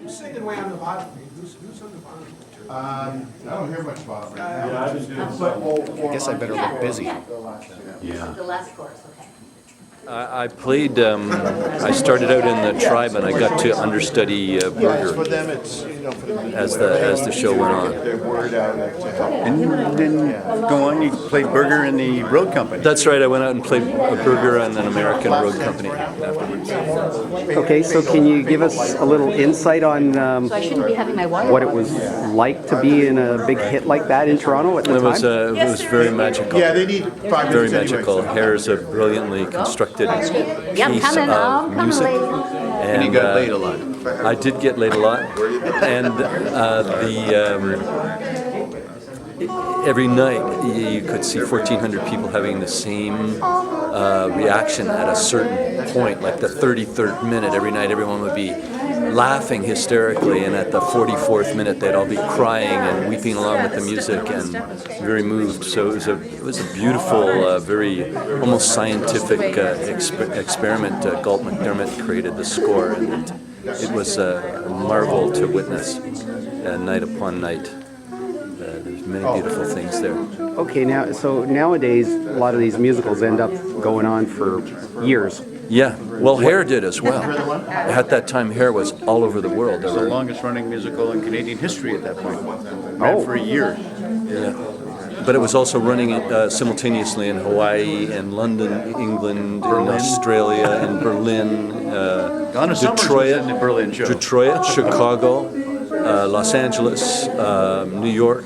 Who's singing way on the bottom? Who's on the bottom? I don't hear much about it right now. Yeah, I've been doing I guess I better look busy. Yeah. The last chorus, okay. I played, I started out in the tribe and I got to understudy Yeah, it's for Burger them, it's, for the as the show went on. Their word out to help. And you didn't go on, you played Burger in the road company. That's right, I went out and played Burger and an American road company afterwards. Okay, so can you give us a little insight on So I shouldn't be having my water. what it was like to be in a big hit like that in Toronto at the It time? was very magical. Yeah, they need 5 Very minutes magical. anyway. Hair's a brilliantly constructed Yeah, I'm piece coming, of I'm coming, music. lady. And you got laid a lot. I did get laid a lot, and every night you could see 1,400 people having the same reaction at a certain point, like the 33rd minute. Every night, everyone would be laughing hysterically, and at the 44th minute, they'd all be crying and weeping along with the music and very moved. So it was a beautiful, very almost scientific experiment. Galt McDermott created the score, and it was a marvel to witness night upon night. There's many beautiful things there. Okay, now so nowadays a lot of these musicals end up going on for years. Yeah, well, Hair did as well. At that time, Hair was all over the world. It was the longest running musical in Canadian history at that point. Oh. Ran for a year. Yeah. But it was also running simultaneously in Hawaii and London, England, in Australia, in Berlin, Donna Summers was Detroit, in the Berlin show. Detroit, Chicago, Los Angeles, New York.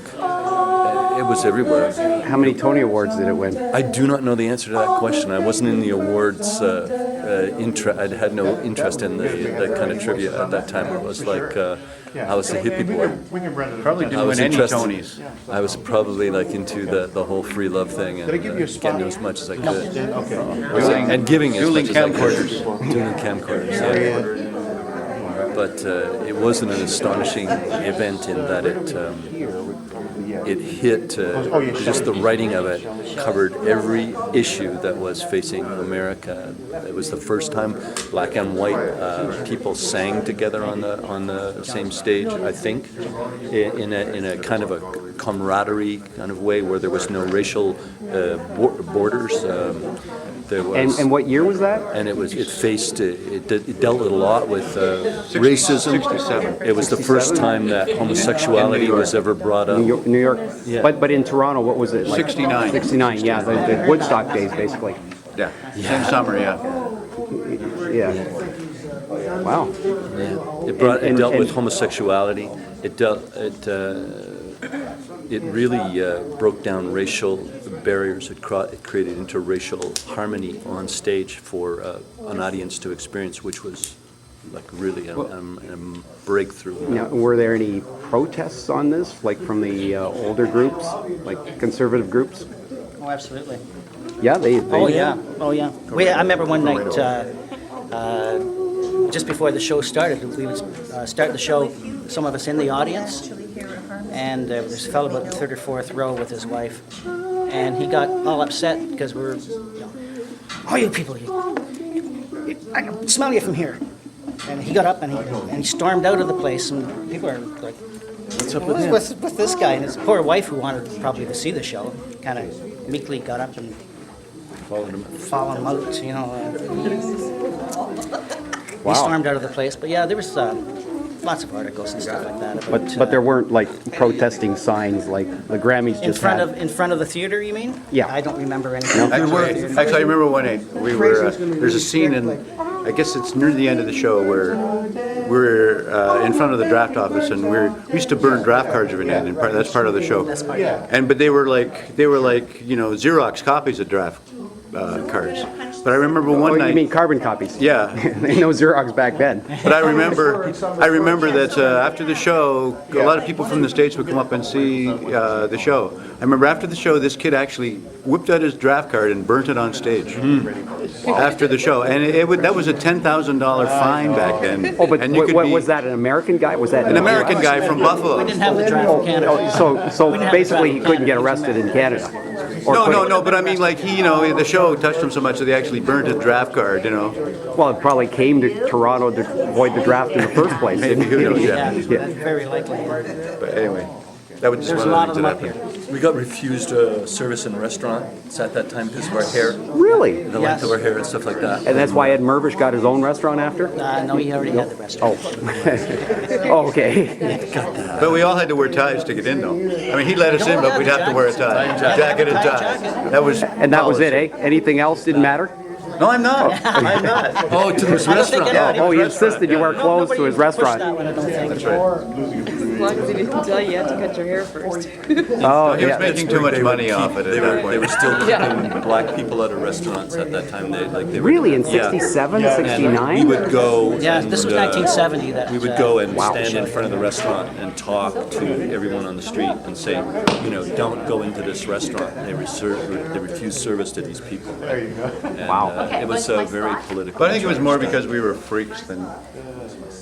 It was everywhere. How many Tony Awards did it win? I do not know the answer to that question. I wasn't in the awards. I had no interest in that kind of trivia at that time. It was like I was a hippie boy. Probably I didn't was win any interested. Tonys. I was probably like into the whole free love thing and getting as much as I could. And giving as Dueling much as I camcorders. could. Dueling camcorders, yeah. But it wasn't an astonishing event in that it hit, just the writing of it covered every issue that was facing America. It was the first time black and white people sang together on the same stage, I think, in a kind of a camaraderie kind of way where there was no racial borders. There was, And what year was that? and it dealt a lot with racism. 67. It was the first time that homosexuality was ever brought up. New York. Yeah. But in Toronto, what was it? Like 69. 69, yeah, the Woodstock days, basically. Yeah. Same summer, yeah. Yeah. Wow. It dealt with homosexuality. It really broke down racial barriers. It created interracial harmony on stage for an audience to experience, which was like really a breakthrough. Now, were there any protests on this, like from the older groups, like conservative groups? Oh, absolutely. Yeah, they Oh, yeah. Oh, yeah. I remember one night, just before the show started, we would start the show, some of us in the audience, and there was a fellow about the third or fourth row with his wife, and he got all upset because we were, oh, you people, I can smell you from here. And he got up and he stormed out of the place, and people are like, what's up with him? With this guy? And his poor wife, who wanted probably to see the show, kind of meekly got up and followed him out, you know. He stormed out of the place. But yeah, there was lots of articles and stuff like that. But there weren't like protesting signs like the Grammys in just front had. in front of the theater, you mean? Yeah. I don't remember anything. Actually, I remember one night we were. There's a scene in, I guess it's near the end of the show where we're in front of the draft office, and we used to burn draft cards every night, and that's part of the show. But they were like Xerox copies of draft cards. But I remember one night. You mean carbon copies? Yeah. They no Xerox back then. But I remember that after the show, a lot of people from the States would come up and see the show. I remember after the show, this kid actually whipped out his draft card and burnt it on stage after the show. And that was a $10,000 fine back then. Oh, but and you could what be was that? An American guy? Was that an American guy from Buffalo? We didn't have the draft in Canada. So basically he couldn't get arrested in Canada. No, but I mean, like, the show touched him so much that they actually burnt his draft card, Well, it probably came to Toronto to avoid the draft in the first place. Maybe, who knows, Yeah, yeah. very likely. But anyway, that was just There's a one lot of of the them things up that here. happened. We got refused service in restaurants at that time because of our hair, Really? the length of our hair and stuff like that. And that's why Ed Mervish got his own restaurant after? No, he already had the restaurant. Oh, okay. But we all had to wear ties to get in, though. I mean, he let us in, but we'd have to wear a tie. Jacket and tie. That was. And that was it, eh? Anything else didn't matter? No, I'm not. I'm not. Oh, to this restaurant. Oh, he insisted you wear clothes to his restaurant. That's right. As long as he didn't tell you had to cut your hair first. Oh, He was yeah. making too much money off it They at that were point. still keeping black people out of restaurants at that time. They were, Really? In Yeah. 67, And 69? we would go. Yeah, this was and, 1970 that. We would go and stand in front of the restaurant and talk to everyone on the street and say, don't go into this restaurant. They refuse service to these people. And, Wow. it was very political. But I think it was more because we were freaks than,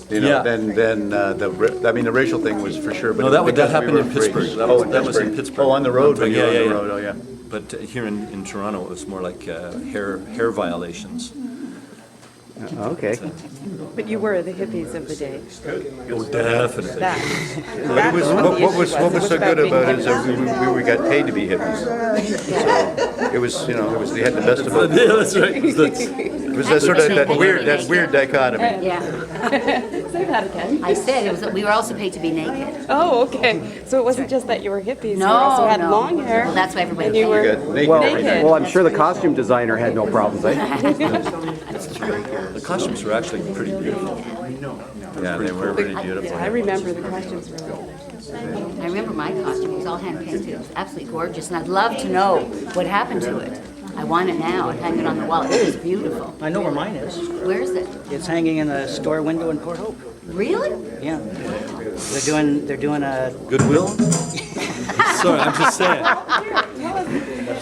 Yeah. the racial thing was for sure. But No, it was that because we happened were in Pittsburgh. freaks. That was in Pittsburgh. Oh, on the road when you were on the Yeah. road. Oh, yeah. But here in Toronto, it was more like hair violations. Okay. But you were the hippies of the day. Oh, definitely. That. But it was, what was so good about it is that we got paid to be hippies. So it was, they had the best of both. Yeah, that's right. It was that sort of that weird dichotomy. Yeah. Say that again. I said we were also paid to be naked. Oh, okay. So it wasn't just that you were hippies. No, you also had no. long hair. Well, that's why everybody And you paid. We were got naked Well, every night. well, I'm sure the costume designer had no problems, eh? The costumes were actually pretty beautiful. Yeah, they were really beautiful. Yeah, I remember the costumes were really I remember my costume. It was all hand painted. It was absolutely gorgeous, and I'd love to know what happened to it. I want it now. I'd hang it on the wall. It was beautiful. I know where mine is. Where is it? It's hanging in a store window in Port Hope. Really? Yeah. They're doing a. Goodwill? Sorry, I'm just saying.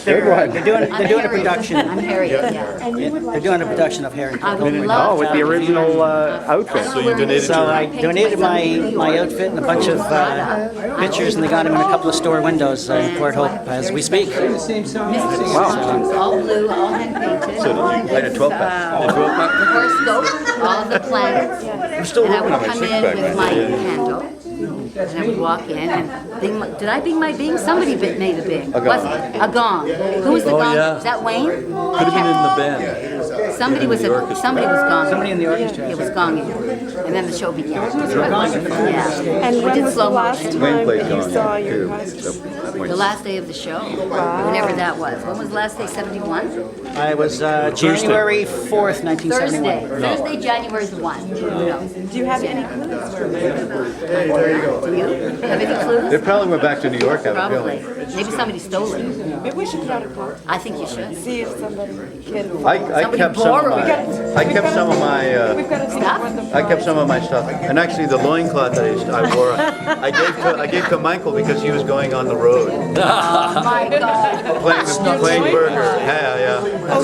They're doing I'm a Harriet. production. I'm Harriet, yeah. They're doing a production of Harry. I would love Oh, with the original outfit. So you donated So I donated my outfit and a bunch of pictures, and they got them in a couple of store windows in Port Hope as we speak. Wow. All blue, all hand painted. So did you light a 12-pack? The horoscope, all of the planets. And I would come in with my candle, and I would walk in and bing did I bing my bing? Somebody made a bing. Was it? A gong. Who was the gong? yeah. Was that Wayne? Could have been in the band. Somebody was gonging. Somebody in the orchestra. It was gonging. And then the show began. It was quite wonderful. Yeah. And We when did was the slow last motion. Wayne time played that you gong, saw too. your costume? The last day of the show. Whenever that was. When was the last day? 71? I was January 4th, 1971. Thursday, January the 1. No. Do you have any clues? Do you? Have any clues? They probably went back to New York, I have a Probably. feeling. Maybe somebody stole it. Maybe we should put out a call. I think you should. See if somebody can. I Somebody kept some of borrowed my, it. I kept some of my, We've got to see Stuff? what the. I kept some of my stuff, and actually the loincloth that I wore, I gave to Michael because he was going on the road, Oh my God. playing Burger. Yeah.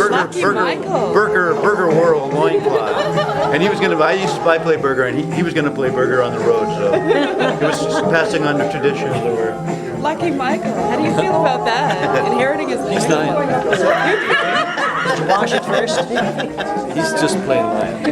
lucky Michael. Burger wore a loincloth, and he was gonna. I play Burger, and he was gonna play Burger on the road, so it was just passing on the tradition. Lucky Michael. How do you feel about that? Inheriting his He's dying. Did you wash it first? He's just plain lying.